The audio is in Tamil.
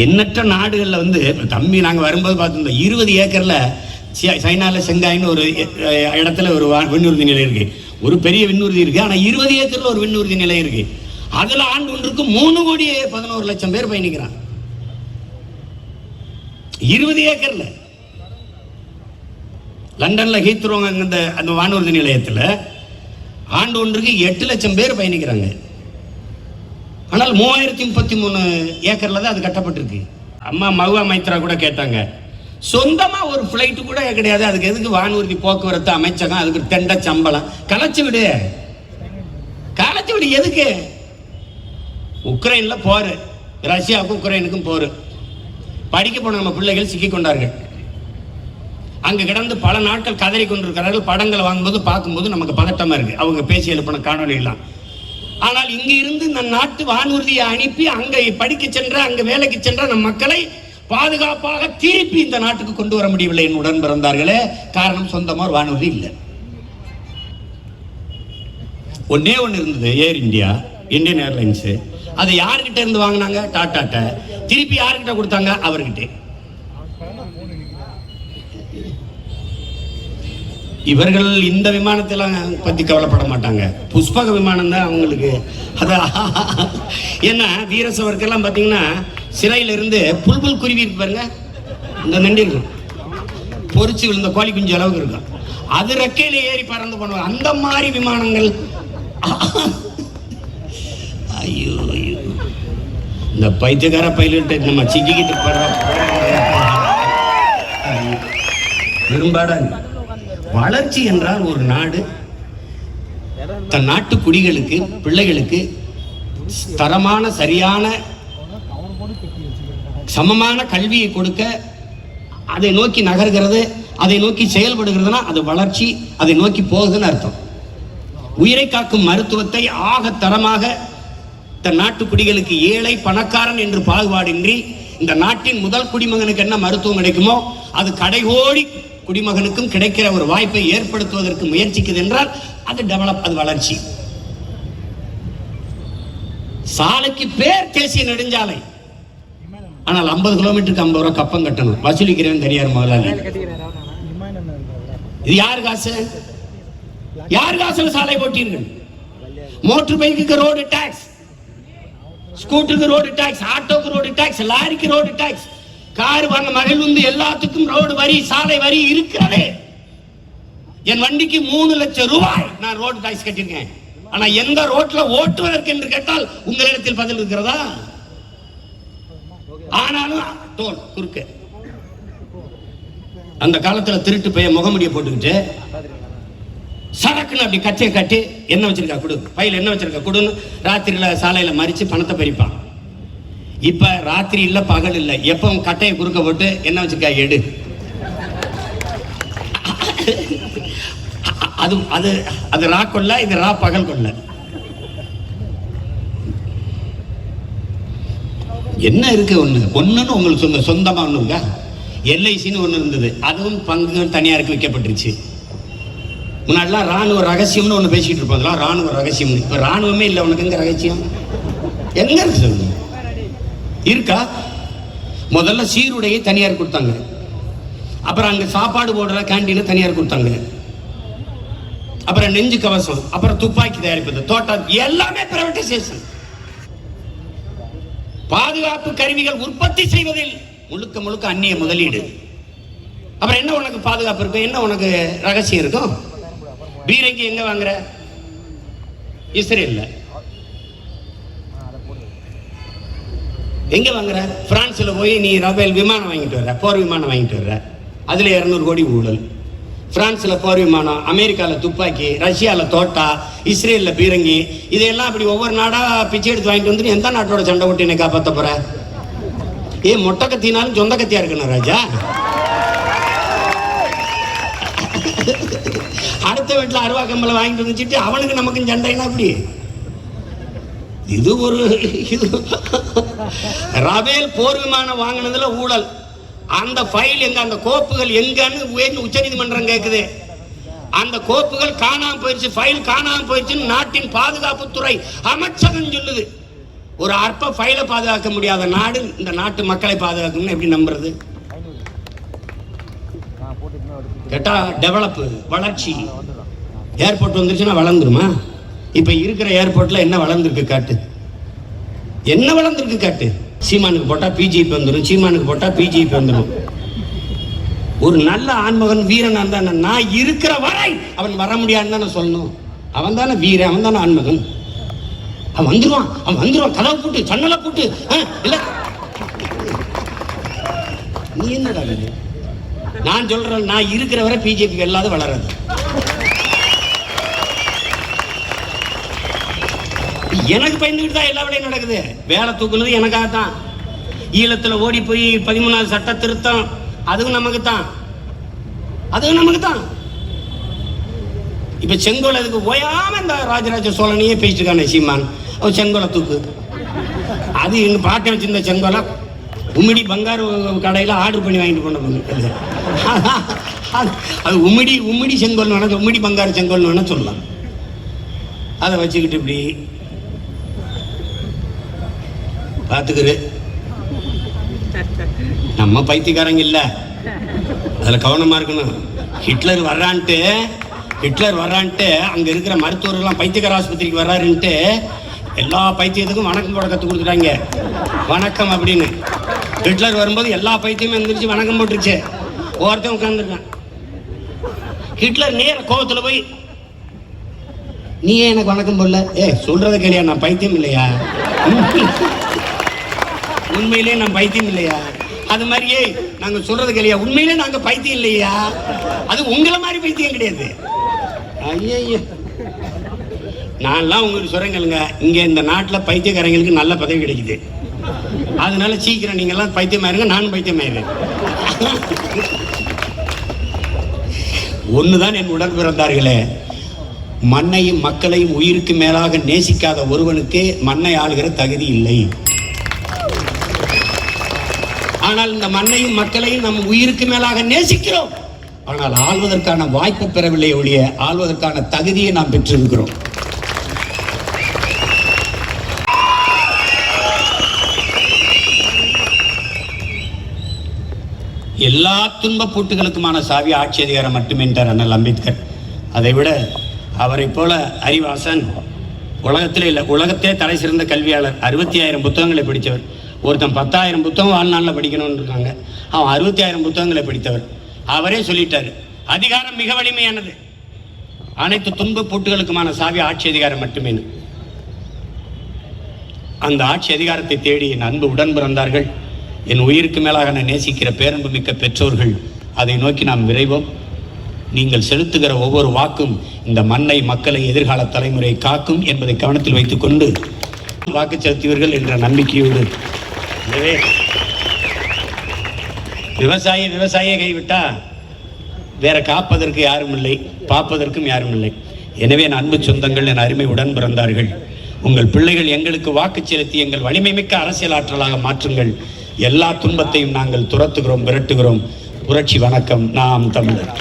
எண்ணற்ற நாடுகளில் வந்து தம்பி நாங்கள் வரும்போது பார்த்துருந்தோம் 20 ஏக்கரில் சைனாவில் செங்காயின்னு ஒரு இடத்துல ஒரு விண்ணூர்தி நிலை இருக்கு, ஒரு பெரிய விண்ணூர்தி இருக்கு. ஆனால் 20 ஏக்கரில் ஒரு விண்ணூர்தி நிலை இருக்கு. அதில் ஆண்டு ஒன்றுக்கு 3,11,00,000 பேர் பயணிக்கிறாங்க. 20 ஏக்கர்ல. லண்டன்ல ஹீத்ரோ அந்த வானூர்தி நிலையத்தில் ஆண்டு ஒன்றுக்கு 8 லட்சம் பேர் பயணிக்கிறாங்க. ஆனால் 3033 ஏக்கர்ல தான் அது கட்டப்பட்டிருக்கு. அம்மா மகுவா மைத்ரா கூட கேட்டாங்க, சொந்தமா ஒரு பிளைட் கூட கிடையாது, அதுக்கு எதுக்கு வானூர்தி போக்குவரத்து அமைச்சகம், அதுக்கு தெண்ட சம்பளம், கலைச்சு விடு எதுக்கு? உக்ரைன்ல போரு, ரஷ்யாவுக்கும் உக்ரைனுக்கும் போரு, படிக்க போன நம்ம பிள்ளைகள் சிக்கி கொண்டார்கள். அங்க கிடந்து பல நாட்கள் கதறி கொண்டிருக்கிறார்கள். படங்களை வாங்கும்போது பார்க்கும்போது நமக்கு பதட்டமா இருக்கு, அவங்க பேசி எழுப்பின காணொலியெல்லாம். ஆனால் இங்க இருந்து இந்த நாட்டு வானூர்தியை அனுப்பி அங்க படிக்க சென்ற, அங்க வேலைக்கு சென்ற நம் மக்களை பாதுகாப்பாக திருப்பி இந்த நாட்டுக்கு கொண்டு வர முடியவில்லை. என் உடன் பிறந்தார்களே, காரணம் சொந்தமா ஒரு வானூர்தி இல்லை. ஒன்னே ஒன்று இருந்தது, ஏர் இந்தியா, இந்தியன் ஏர்லைன்ஸ். அதை யார்கிட்ட இருந்து வாங்கினாங்க? டாட்டாட்ட. திருப்பி யார்கிட்ட கொடுத்தாங்க? அவர்கிட்ட. இவர்கள் இந்த விமானத்தெல்லாம் பத்தி கவலைப்பட மாட்டாங்க, புஷ்பக விமானம் தான் அவங்களுக்கு. ஏன்னா வீர சவர்க்கெல்லாம் பார்த்தீங்கன்னா சிறையில இருந்து புல்புல் குருவி இருக்கு பாருங்க, இந்த நண்டி இருக்கும், பொறிச்சு விழுந்த கோழி குஞ்சு அளவுக்கு இருக்கும், அது ரெக்கையில ஏறி பறந்து போனோம். அந்த மாதிரி விமானங்கள். ஐயோ ஐயோ, இந்த பைத்தியக்கார பைலட் நம்ம சிக்கிக்கிட்டு பெரும்பாடா. வளர்ச்சி என்றால் ஒரு நாடு தன் நாட்டு குடிகளுக்கு, பிள்ளைகளுக்கு தரமான, சரியான, சமமான கல்வியை கொடுக்க அதை நோக்கி நகர்கிறது, அதை நோக்கி செயல்படுகிறதுனா அது வளர்ச்சி, அதை நோக்கி போகுதுன்னு அர்த்தம். உயிரை காக்கும் மருத்துவத்தை ஆக தரமாக தன் நாட்டு குடிகளுக்கு, ஏழை பணக்காரன் என்று பாகுபாடின்றி இந்த நாட்டின் முதல் குடிமகனுக்கு என்ன மருத்துவம் கிடைக்குமோ அது கடைகோடி குடிமகனுக்கும் கிடைக்கிற ஒரு வாய்ப்பை ஏற்படுத்துவதற்கு முயற்சிக்குது என்றால் அது டெவலப், அது வளர்ச்சி. சாலைக்கு பேர் தேசிய நெடுஞ்சாலை, ஆனால் 50 கிலோமீட்டருக்கு 50 ரூபாய் கப்பம் கட்டணும், வசூலிக்கிறேன் தெரியாரு முதலாளி. இது யாரு காசு? யார் காசுல சாலை போட்டீர்கள்? மோட்டர் பைக்கு ரோடு டாக்ஸ், ஸ்கூட்டருக்கு ரோடு டாக்ஸ், ஆட்டோக்கு ரோடு டாக்ஸ், லாரிக்கு ரோடு டாக்ஸ், கார் வாங்க மகிழ்ந்து எல்லாத்துக்கும் ரோடு வரி, சாலை வரி இருக்கிறதே. என் வண்டிக்கு 3 லட்சம் ரூபாய் நான் ரோடு டாக்ஸ் கட்டிருக்கேன். ஆனா எந்த ரோட்ல ஓட்டுவதற்கு என்று கேட்டால் உங்களிடத்தில் பதில் இருக்கிறதா? ஆனாலும் டோல் குறுக்க. அந்த காலத்துல திருட்டு பைய முகமுடிய போட்டுக்கிட்டு சரக்குன்னு அப்படி கச்சையை கட்டி என்ன வச்சிருக்கா குடு, பையில என்ன வச்சிருக்கா குடுன்னு ராத்திரியில சாலையில மறிச்சு பணத்தை பறிப்பான். இப்ப ராத்திரி இல்ல, பகல் இல்ல, எப்பவும் கட்டையை குறுக்க போட்டு என்ன வச்சிருக்கா எடு. அது அது அது ரா கொள்ள, இது ரா பகல் கொள்ள. என்ன இருக்கு? ஒண்ணுன்னு உங்களுக்கு சொந்தமா ஒண்ணு இருக்கா? எல்ஐசின்னு ஒண்ணு இருந்தது, அதுவும் பங்கு தனியாருக்கு விற்கப்பட்டுருச்சு. முன்னாடிலாம் ராணுவ ரகசியம்னு ஒண்ணு பேசிட்டு இருப்பாங்களா, ராணுவ ரகசியம். இப்ப ராணுவமே இல்லை, உனக்கு எங்க ரகசியம்? எங்க இருக்கு சொல்லுங்க? இருக்கா? முதல்ல சீருடையை தனியார் கொடுத்தாங்க, அப்புறம் அங்க சாப்பாடு போடுற கேண்டீனை தனியார் கொடுத்தாங்க, அப்புறம் நெஞ்சு கவசம், அப்புறம் துப்பாக்கி தயாரிப்பது, தோட்டம், எல்லாமே பிரைவேடைசேஷன். பாதுகாப்பு கருவிகள் உற்பத்தி செய்வதில் முழுக்க முழுக்க அந்நிய முதலீடு. அப்புறம் என்ன உனக்கு பாதுகாப்பு இருக்கும்? என்ன உனக்கு ரகசியம் இருக்கும்? பீரங்கி எங்க வாங்குற? இஸ்ரேல்ல. எங்க வாங்குற? பிரான்ஸ்ல போய் நீ ரபேல் விமானம் வாங்கிட்டு வர்ற, போர் விமானம் வாங்கிட்டு வர்ற, அதுல 200 கோடி ஊழல். பிரான்ஸ்ல போர் விமானம், அமெரிக்கால துப்பாக்கி, ரஷ்யால தோட்டா, இஸ்ரேல்ல பீரங்கி. இதெல்லாம் அப்படி ஒவ்வொரு நாடா பிச்சை எடுத்து வாங்கிட்டு வந்து எந்த நாட்டோட சண்டை போட்டு என்ன காப்பாற்ற போற? மொட்டை கத்தினாலும் சொந்த கத்தியா இருக்கணும் ராஜா. அடுத்த வீட்டுல அருவா கம்பளை வாங்கிட்டு வந்துச்சுட்டு அவனுக்கு நமக்கு சண்டைனா அப்படி. இது ஒரு ரபேல் போர் விமானம் வாங்கினதுல ஊழல். அந்த ஃபைல் எங்க, அந்த கோப்புகள் எங்கன்னு உச்சநீதிமன்றம் கேக்குது. அந்த கோப்புகள் காணாம போயிடுச்சு, ஃபைல் காணாம போயிடுச்சுன்னு நாட்டின் பாதுகாப்புத்துறை அமைச்சகம் சொல்லுது. ஒரு அற்ப ஃபைலை பாதுகாக்க முடியாத நாடு இந்த நாட்டு மக்களை பாதுகாக்கணும்னு எப்படி நம்புறது? கேட்டா டெவலப், வளர்ச்சி. ஏர்போர்ட் வந்துருச்சுன்னா வளர்ந்துருமா? இப்ப இருக்கிற ஏர்போர்ட்ல என்ன வளர்ந்துருக்கு காட்டு, என்ன வளர்ந்துருக்கு காட்டு. சீமானுக்கு போட்டா பிஜேபி வந்துடும், சீமானுக்கு போட்டா பிஜேபி வந்துடும். ஒரு நல்ல ஆண்மகன் வீரன் இருந்தான், நான் இருக்கிற வரை அவன் வர முடியாதுன்னு தானே சொல்லணும். அவன் தானே வீரன், அவன் தானே ஆண்மகன். அவன் வந்துருவான், அவன் வந்துருவான், கதவை போட்டு சன்னலை போட்டு. இல்ல நீ என்னடா இது? நான் சொல்றேன், நான் இருக்கிற வரை பிஜேபி எல்லாரும் வளராது. எனக்கு பயந்துக்கிட்டு தான் எல்லா வேலையும் நடக்குது. வேலை தூக்குனது எனக்காகத்தான். ஈழத்துல ஓடி போய் 13வது சட்ட திருத்தம், அதுவும் நமக்கு தான், அதுவும் நமக்கு தான். இப்ப செங்கோல் அதுக்கு ஓயாம இந்த ராஜராஜ சோழனையே பேசிட்டு இருக்கானே சீமான், அவன் செங்கோலை தூக்கு. அது எங்க பாட்டை வச்சிருந்த செங்கோலை உமிடி பங்காரு கடையில் ஆர்டர் பண்ணி வாங்கிட்டு கொண்டு அது உமிடி செங்கோல் வேணா, உமிடி பங்காரு செங்கோல் வேணா சொல்லலாம். அதை வச்சுக்கிட்டு இப்படி பார்த்துக்கிறு. நம்ம பைத்தியக்காரங்க இல்லை, அதில் கவனமாக இருக்கணும். ஹிட்லர் வர்றான்ட்டு அங்கே இருக்கிற மருத்துவர்கள்லாம் பைத்தியக்கார ஆஸ்பத்திரிக்கு வர்றாருன்ட்டு எல்லா பைத்தியத்துக்கும் வணக்கம் போட கற்றுக் கொடுத்துட்டாங்க. வணக்கம் அப்படின்னு. ஹிட்லர் வரும்போது எல்லா பைத்தியமும் எழுந்திரிச்சு வணக்கம் போட்டுருச்சு. ஒருத்தன் உட்காந்துருக்கான். ஹிட்லர் நேர கோவத்தில் போய், நீ ஏன் எனக்கு வணக்கம் போடல? சொல்றதை கேளியா, நான் பைத்தியம் இல்லையா? உண்மையிலே நான் பைத்தியம் இல்லையா? அது மாதிரியே நாங்க சொல்றது கேளியா, உண்மையிலே நாங்க பைத்தியம் இல்லையா? அது உங்களை மாதிரி பைத்தியம் கிடையாது. ஐயா, நான்லாம் உங்களுக்கு சொல்றேன் கேளுங்க, இங்க இந்த நாட்டில் பைத்தியக்காரங்களுக்கு நல்ல பதவி கிடைக்குது. அதனால சீக்கிரம் நீங்க எல்லாம் பைத்தியமாயிருங்க, நானும் பைத்தியமாயிருங்க. ஒண்ணுதான் என் உடன் பிறந்தார்களே, மண்ணையும் மக்களையும் உயிருக்கு மேலாக நேசிக்காத ஒருவனுக்கு மண்ணை ஆளுகிற தகுதி இல்லை. ஆனால் இந்த மண்ணையும் மக்களையும் நம் உயிருக்கு மேலாக நேசிக்கிறோம். ஆனால் ஆள்வதற்கான வாய்ப்பு பெறவில்லை ஒழிய ஆள்வதற்கான தகுதியை நாம் பெற்றிருக்கிறோம். எல்லா துன்ப பூட்டுகளுக்குமான சாவி ஆட்சி அதிகாரம் மட்டுமே என்றார் அண்ணல் அம்பேத்கர். அதை விட அவரை போல அறிவாசன் உலகத்திலே இல்லை, உலகத்தே தலை சிறந்த கல்வியாளர். 65,000 புத்தகங்களை படித்தவர். ஒருத்தன் 10,000 புத்தகம் வாழ்நாளில் படிக்கணும்னு இருக்காங்க, அவன் 65,000 புத்தகங்களை படித்தவர். அவரே சொல்லிட்டாரு, அதிகாரம் மிக வலிமையானது, அனைத்து துன்ப பூட்டுகளுக்குமான சாவி ஆட்சி அதிகாரம் மட்டுமே. அந்த ஆட்சி அதிகாரத்தை தேடி என் அன்பு உடன் பிறந்தார்கள், என் உயிருக்கு மேலாக நான் நேசிக்கிற பேரன்பு மிக்க பெற்றோர்கள், அதை நோக்கி நாம் விரைவோம். நீங்கள் செலுத்துகிற ஒவ்வொரு வாக்கும் இந்த மண்ணை, மக்களை, எதிர்கால தலைமுறையை காக்கும் என்பதை கவனத்தில் வைத்துக் கொண்டு வாக்கு செலுத்துவீர்கள் என்ற நம்பிக்கையோடு, விவசாயியை கைவிட்டா வேற காப்பதற்கு யாரும் இல்லை, பார்ப்பதற்கும் யாரும் இல்லை. எனவே என் அன்பு சொந்தங்கள், என் அருமை உடன் பிறந்தார்கள், உங்கள் பிள்ளைகள் எங்களுக்கு வாக்கு செலுத்தி எங்கள் வலிமை மிக்க அரசியல் ஆற்றலாக மாற்றுங்கள். எல்லா துன்பத்தையும் நாங்கள் துரத்துகிறோம், விரட்டுகிறோம். புரட்சி வணக்கம். நாம் தமிழர்.